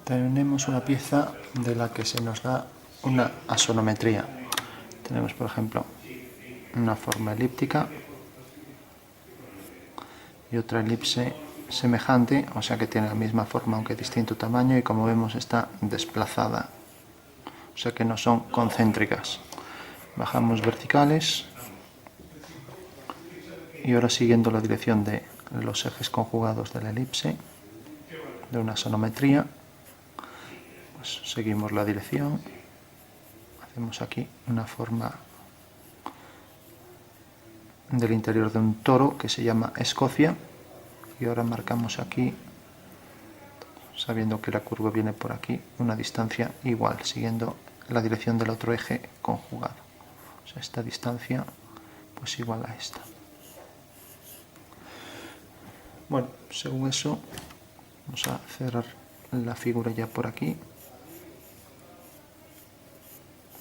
tenemos una pieza de la que se nos da una asonometría. Tenemos, por ejemplo, una forma elíptica y otra elipse semejante, o sea que tiene la misma forma aunque distinto tamaño, y como vemos está desplazada, o sea que no son concéntricas. Bajamos verticales y ahora, siguiendo la dirección de los ejes conjugados de la elipse de una asonometría, pues seguimos la dirección, hacemos aquí una forma del interior de un toro que se llama Escocia, y ahora marcamos aquí, sabiendo que la curva viene por aquí, una distancia igual, siguiendo la dirección del otro eje conjugado. O sea, esta distancia pues igual a esta. Bueno, según eso, vamos a cerrar la figura ya por aquí.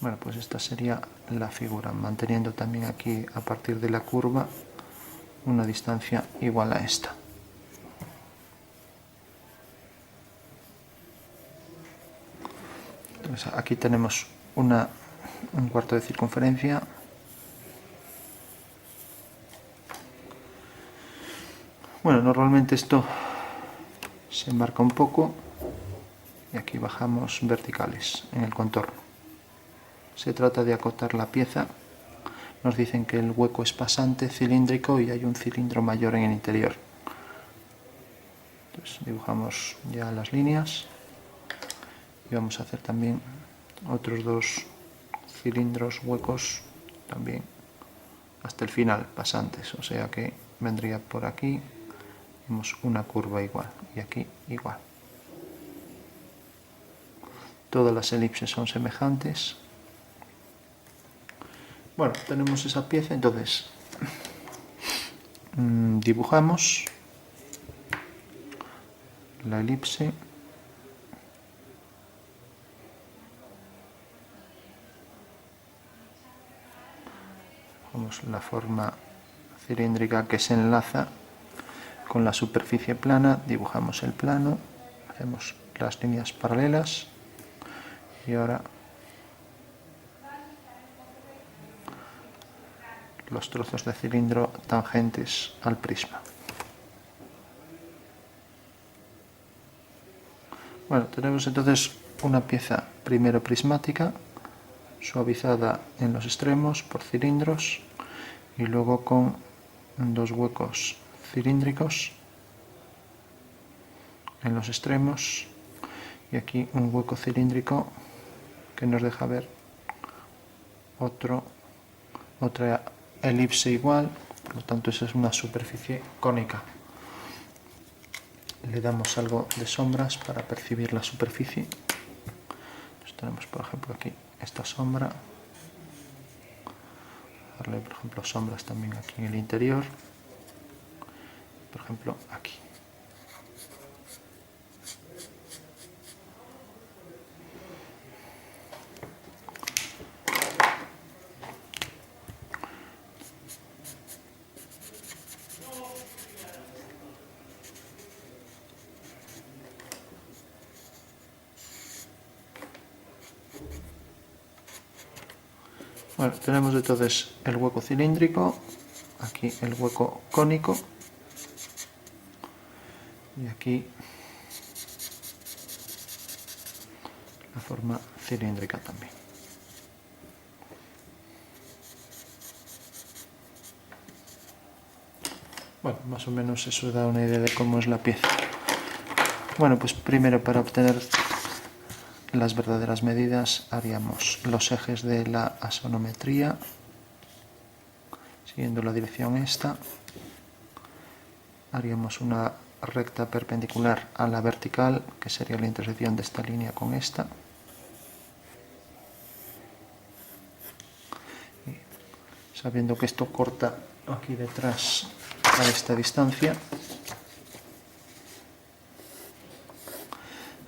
Bueno, pues esta sería la figura, manteniendo también aquí, a partir de la curva, una distancia igual a esta. Entonces, aquí tenemos un cuarto de circunferencia. Bueno, normalmente esto se marca un poco y aquí bajamos verticales en el contorno. Se trata de acotar la pieza. Nos dicen que el hueco es pasante, cilíndrico, y hay un cilindro mayor en el interior. Entonces dibujamos ya las líneas y vamos a hacer también otros dos cilindros huecos también hasta el final, pasantes, o sea que vendría por aquí, vemos una curva igual y aquí igual. Todas las elipses son semejantes. Bueno, tenemos esa pieza, entonces dibujamos la elipse. Vemos la forma cilíndrica que se enlaza con la superficie plana, dibujamos el plano, hacemos las líneas paralelas y ahora los trozos de cilindro tangentes al prisma. Bueno, tenemos entonces una pieza primero prismática, suavizada en los extremos por cilindros y luego con dos huecos cilíndricos en los extremos, y aquí un hueco cilíndrico que nos deja ver otra elipse igual, por lo tanto esa es una superficie cónica. Le damos algo de sombras para percibir la superficie. Entonces tenemos, por ejemplo, aquí esta sombra, darle por ejemplo sombras también aquí en el interior, por ejemplo aquí. Bueno, tenemos entonces el hueco cilíndrico, aquí el hueco cónico y aquí la forma cilíndrica también. Bueno, más o menos eso da una idea de cómo es la pieza. Bueno, pues primero, para obtener las verdaderas medidas, haríamos los ejes de la asonometría, siguiendo la dirección esta. Haríamos una recta perpendicular a la vertical, que sería la intersección de esta línea con esta. Y sabiendo que esto corta aquí detrás a esta distancia,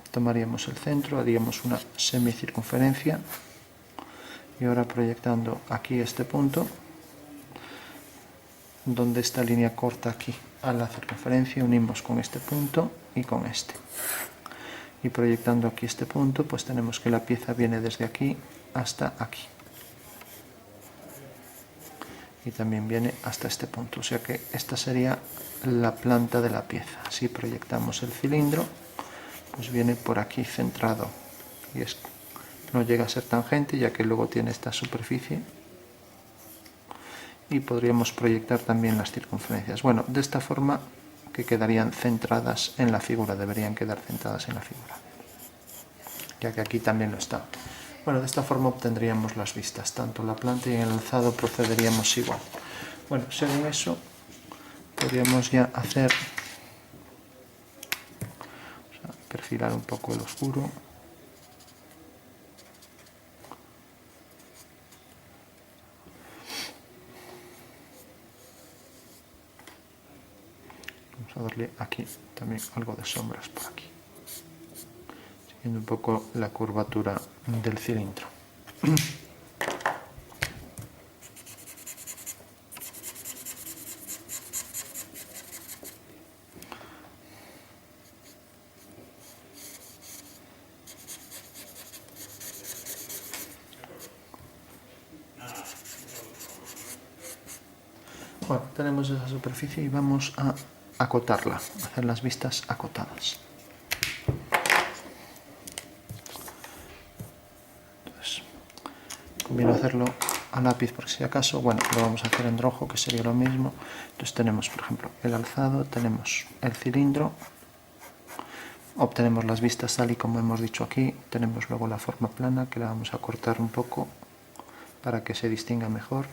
tomaríamos el centro, haríamos una semicircunferencia y ahora, proyectando aquí este punto, donde esta línea corta aquí a la circunferencia, unimos con este punto y con este. y proyectando aquí este punto, pues tenemos que la pieza viene desde aquí hasta aquí y también viene hasta este punto, o sea que esta sería la planta de la pieza. Si proyectamos el cilindro, pues viene por aquí centrado y no llega a ser tangente, ya que luego tiene esta superficie, y podríamos proyectar también las circunferencias. Bueno, de esta forma que quedarían centradas en la figura, deberían quedar centradas en la figura, ya que aquí también lo está. Bueno, de esta forma obtendríamos las vistas, tanto la planta y el alzado procederíamos igual. Bueno, según eso podríamos ya hacer, perfilar un poco el oscuro. Vamos a darle aquí también algo de sombras por aquí, siguiendo un poco la curvatura del cilindro. Bueno, tenemos esa superficie y vamos a acotarla, hacer las vistas acotadas. Entonces, conviene hacerlo a lápiz por si acaso. Bueno, lo vamos a hacer en rojo, que sería lo mismo. Entonces tenemos, por ejemplo, el alzado, tenemos el cilindro, obtenemos las vistas tal y como hemos dicho aquí, tenemos luego la forma plana, que la vamos a cortar un poco para que se distinga mejor.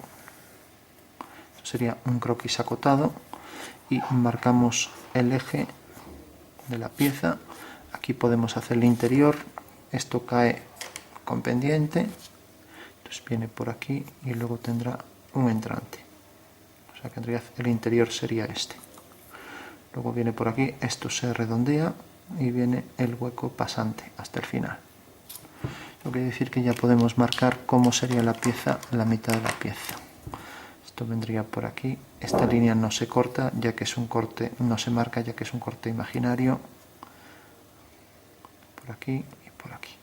Sería un croquis acotado y marcamos el eje de la pieza. Aquí podemos hacer el interior, esto cae con pendiente, entonces viene por aquí y luego tendrá un entrante, o sea que el interior sería este. Luego viene por aquí, esto se redondea y viene el hueco pasante hasta el final. Lo que quiere decir que ya podemos marcar cómo sería la pieza, la mitad de la pieza. Esto vendría por aquí, esta línea no se corta ya que es un corte, no se marca ya que es un corte imaginario, por aquí y por aquí.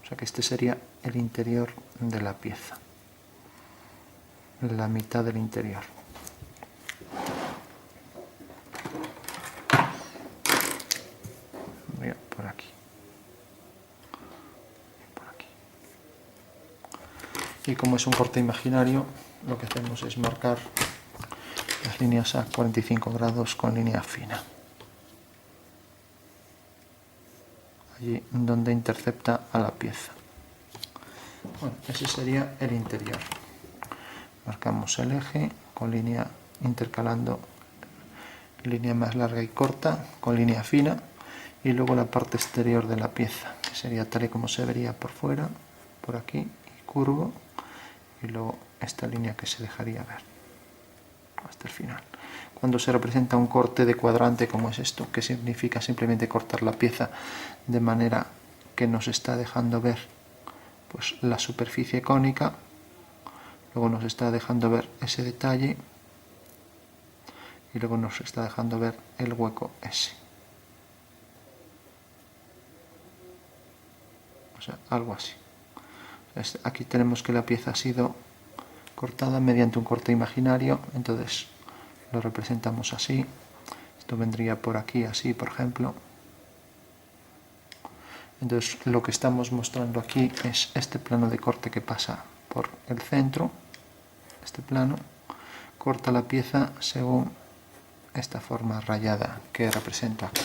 O sea que este sería el interior de la pieza, la mitad del interior. Por aquí, por aquí. Y como es un corte imaginario, lo que hacemos es marcar las líneas a 45 grados con línea fina, allí donde intercepta a la pieza. Bueno, ese sería el interior. Marcamos el eje con línea, intercalando línea más larga y corta con línea fina, y luego la parte exterior de la pieza, que sería tal y como se vería por fuera, por aquí, y curvo, y luego esta línea que se dejaría ver hasta el final. Cuando se representa un corte de cuadrante como es esto, que significa simplemente cortar la pieza de manera que nos está dejando ver pues la superficie cónica, luego nos está dejando ver ese detalle y luego nos está dejando ver el hueco ese. O sea, algo así. Aquí tenemos que la pieza ha sido cortada mediante un corte imaginario, entonces lo representamos así. Esto vendría por aquí así, por ejemplo. Entonces lo que estamos mostrando aquí es este plano de corte que pasa por el centro, este plano, corta la pieza según esta forma rayada que representa aquí.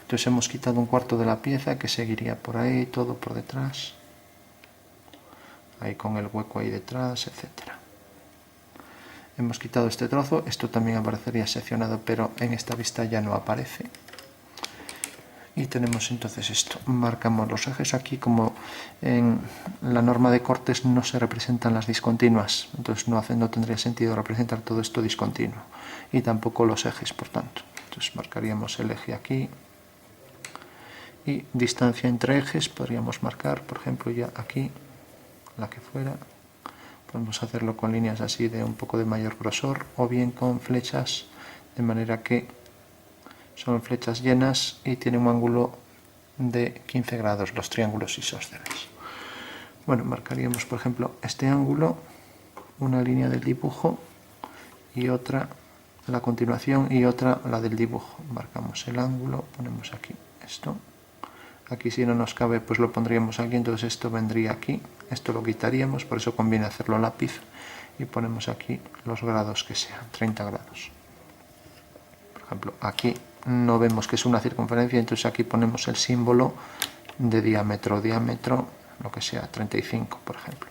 Entonces hemos quitado un cuarto de la pieza que seguiría por ahí, todo por detrás, ahí con el hueco ahí detrás, etcétera. Hemos quitado este trozo, esto también aparecería seccionado, pero en esta vista ya no aparece. Y tenemos entonces esto, marcamos los ejes aquí, como en la norma de cortes no se representan las discontinuas, entonces no tendría sentido representar todo esto discontinuo, y tampoco los ejes, por tanto. Entonces marcaríamos el eje aquí, y distancia entre ejes podríamos marcar, por ejemplo, ya aquí, la que fuera. Podemos hacerlo con líneas así de un poco de mayor grosor, o bien con flechas, de manera que son flechas llenas y tienen un ángulo de 15 grados los triángulos isósceles. Bueno, marcaríamos por ejemplo este ángulo, una línea del dibujo y otra la continuación y otra la del dibujo. Marcamos el ángulo, ponemos aquí esto. Aquí si no nos cabe pues lo pondríamos aquí, entonces esto vendría aquí, esto lo quitaríamos, por eso conviene hacerlo a lápiz, y ponemos aquí los grados que sean, 30 grados. Por ejemplo, aquí no vemos que es una circunferencia, entonces aquí ponemos el símbolo de diámetro, lo que sea, 35 por ejemplo.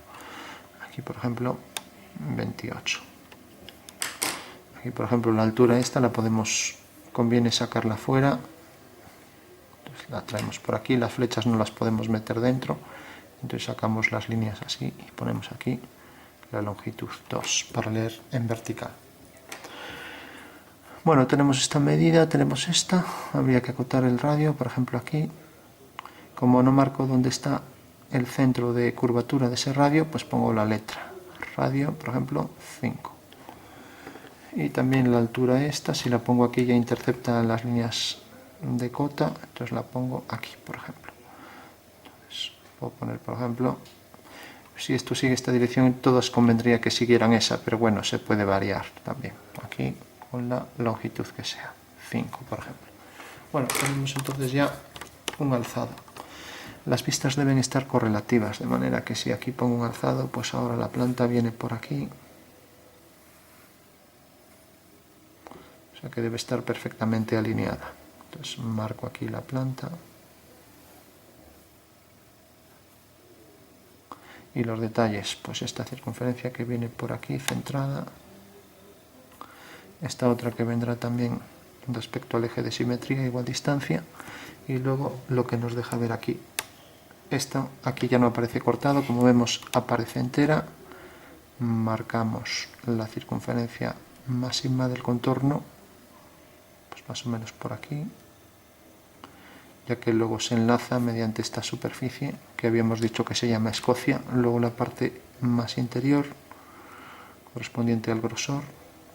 Aquí por ejemplo 28. Aquí por ejemplo la altura esta la podemos, conviene sacarla fuera. La traemos por aquí, las flechas no las podemos meter dentro, entonces sacamos las líneas así y ponemos aquí la longitud 2 para leer en vertical. Bueno, tenemos esta medida, tenemos esta, habría que acotar el radio, por ejemplo aquí, como no marco dónde está el centro de curvatura de ese radio, pues pongo la letra, radio, por ejemplo, 5. Y también la altura esta, si la pongo aquí ya intercepta las líneas de cota, entonces la pongo aquí, por ejemplo. Entonces, puedo poner, por ejemplo, si esto sigue esta dirección, todas convendría que siguieran esa, pero bueno, se puede variar también. Aquí con la longitud que sea, 5, por ejemplo. Bueno, tenemos entonces ya un alzado. Las vistas deben estar correlativas, de manera que si aquí pongo un alzado, pues ahora la planta viene por aquí. O sea que debe estar perfectamente alineada. Entonces marco aquí la planta. Y los detalles, pues esta circunferencia que viene por aquí centrada. Esta otra que vendrá también respecto al eje de simetría, igual distancia. Y luego lo que nos deja ver aquí. Esto aquí ya no aparece cortado, como vemos aparece entera. Marcamos la circunferencia máxima del contorno, pues más o menos por aquí, ya que luego se enlaza mediante esta superficie que habíamos dicho que se llama escocia, luego la parte más interior correspondiente al grosor,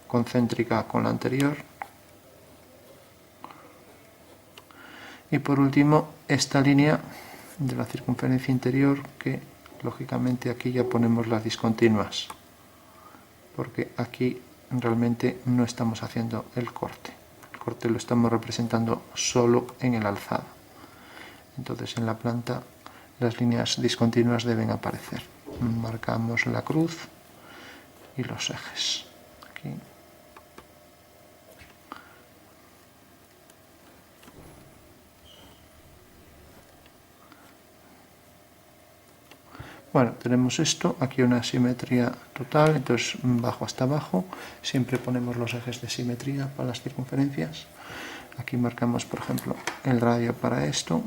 concéntrica con la anterior, y por último esta línea de la circunferencia interior, que lógicamente aquí ya ponemos las discontinuas, porque aquí realmente no estamos haciendo el corte lo estamos representando solo en el alzado. Entonces en la planta las líneas discontinuas deben aparecer. Marcamos la cruz y los ejes. Aquí. Bueno, tenemos esto, aquí una simetría total, entonces bajo hasta abajo, siempre ponemos los ejes de simetría para las circunferencias. Aquí marcamos, por ejemplo, el radio para esto,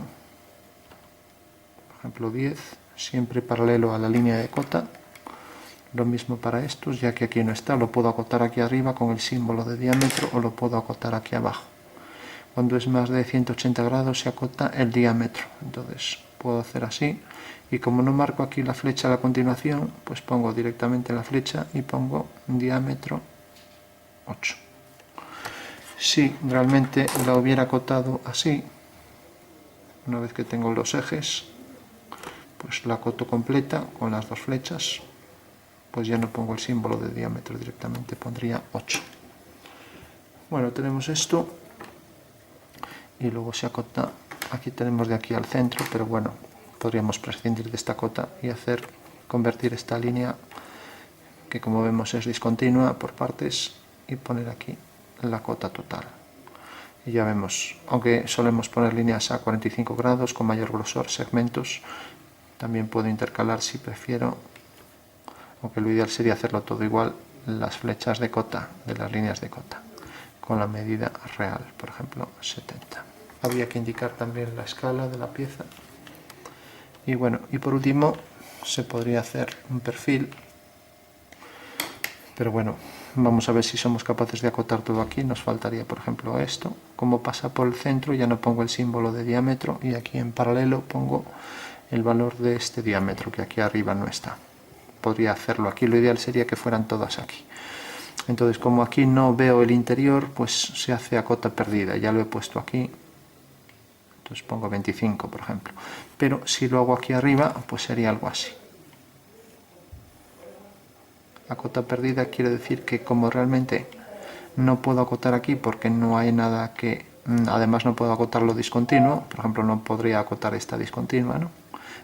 por ejemplo 10, siempre paralelo a la línea de cota. Lo mismo para estos, ya que aquí no está, lo puedo acotar aquí arriba con el símbolo de diámetro o lo puedo acotar aquí abajo. Cuando es más de 180 grados se acota el diámetro, entonces puedo hacer así. Y como no marco aquí la flecha a la continuación, pues pongo directamente la flecha y pongo diámetro 8. Si realmente la hubiera acotado así, una vez que tengo los ejes, pues la acoto completa con las dos flechas, pues ya no pongo el símbolo de diámetro, directamente pondría 8. Bueno, tenemos esto y luego se acota, aquí tenemos de aquí al centro, pero bueno, podríamos prescindir de esta cota y convertir esta línea, que como vemos es discontinua, por partes, y poner aquí la cota total. Y ya vemos, aunque solemos poner líneas a 45 grados con mayor grosor, segmentos, también puedo intercalar si prefiero, aunque lo ideal sería hacerlo todo igual, las flechas de cota de las líneas de cota con la medida real, por ejemplo 70. Habría que indicar también la escala de la pieza. Y bueno, y por último se podría hacer un perfil, pero bueno, vamos a ver si somos capaces de acotar todo aquí. Nos faltaría, por ejemplo, esto. Como pasa por el centro, ya no pongo el símbolo de diámetro y aquí en paralelo pongo el valor de este diámetro, que aquí arriba no está. Podría hacerlo aquí, lo ideal sería que fueran todas aquí. Entonces, como aquí no veo el interior, pues se hace a cota perdida. Ya lo he puesto aquí, entonces pongo 25 por ejemplo, pero si lo hago aquí arriba pues sería algo así. La cota perdida quiere decir que como realmente no puedo acotar aquí porque no hay nada que, además no puedo acotar lo discontinuo, por ejemplo no podría acotar esta discontinua, ¿no?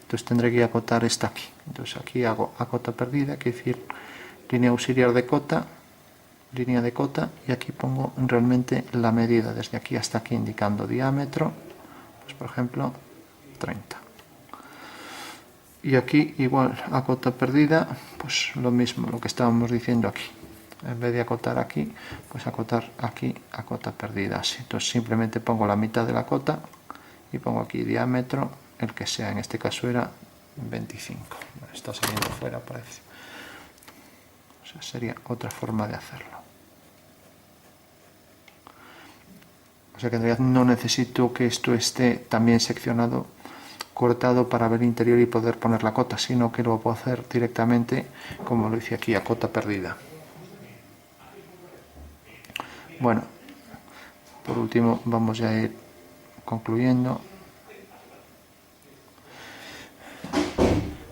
Entonces tendré que acotar esta aquí, entonces aquí hago a cota perdida, quiere decir línea auxiliar de cota, línea de cota, y aquí pongo realmente la medida desde aquí hasta aquí indicando diámetro, pues por ejemplo 30. Y aquí igual a cota perdida, pues lo mismo, lo que estábamos diciendo aquí. En vez de acotar aquí, pues acotar aquí a cota perdida así. Entonces simplemente pongo la mitad de la cota y pongo aquí diámetro, el que sea, en este caso era 25. Bueno, está saliendo fuera parece. O sea, sería otra forma de hacerlo. O sea que en realidad no necesito que esto esté también seccionado, cortado para ver el interior y poder poner la cota, sino que lo puedo hacer directamente como lo hice aquí, a cota perdida. Bueno, por último vamos a ir concluyendo.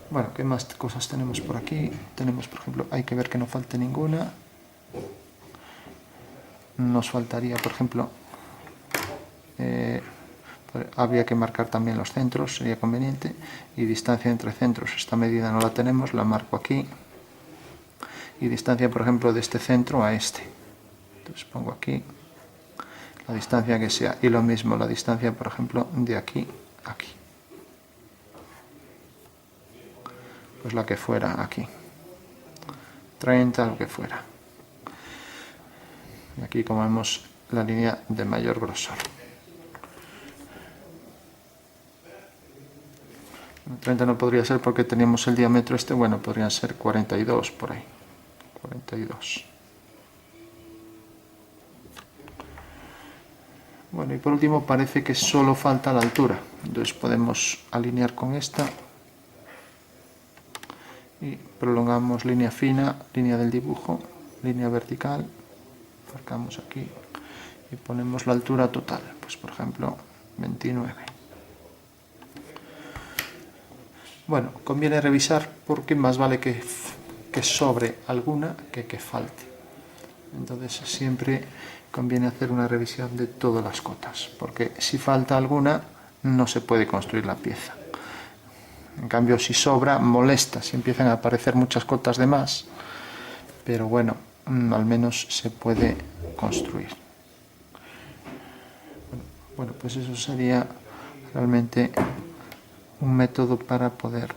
Bueno, ¿qué más cosas tenemos por aquí? Tenemos, por ejemplo, hay que ver que no falte ninguna. Nos faltaría, por ejemplo, habría que marcar también los centros, sería conveniente, y distancia entre centros. Esta medida no la tenemos, la marco aquí. Y distancia, por ejemplo, de este centro a este. Entonces pongo aquí la distancia que sea, y lo mismo la distancia, por ejemplo, de aquí a aquí. Pues la que fuera aquí. 30, lo que fuera. Y aquí, como vemos, la línea de mayor grosor. 30 no podría ser porque teníamos el diámetro este, bueno, podrían ser 42 por ahí. 42. Bueno, y por último parece que solo falta la altura. Entonces podemos alinear con esta. Y prolongamos línea fina, línea del dibujo, línea vertical. Marcamos aquí y ponemos la altura total. Pues por ejemplo, 29. Bueno, conviene revisar porque más vale que sobre alguna que falte. Entonces siempre conviene hacer una revisión de todas las cotas, porque si falta alguna no se puede construir la pieza. En cambio, si sobra, molesta, si empiezan a aparecer muchas cotas de más, pero bueno, al menos se puede construir. Bueno, pues eso sería realmente un método para poder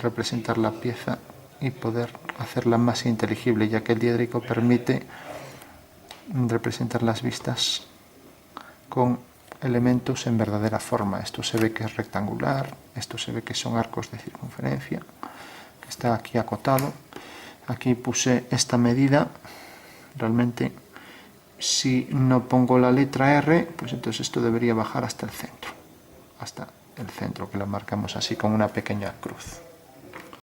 representar la pieza y poder hacerla más inteligible, ya que el diédrico permite representar las vistas con elementos en verdadera forma. Esto se ve que es rectangular, esto se ve que son arcos de circunferencia, que está aquí acotado. Aquí puse esta medida. Realmente, si no pongo la letra R, pues entonces esto debería bajar hasta el centro, que lo marcamos así con una pequeña cruz.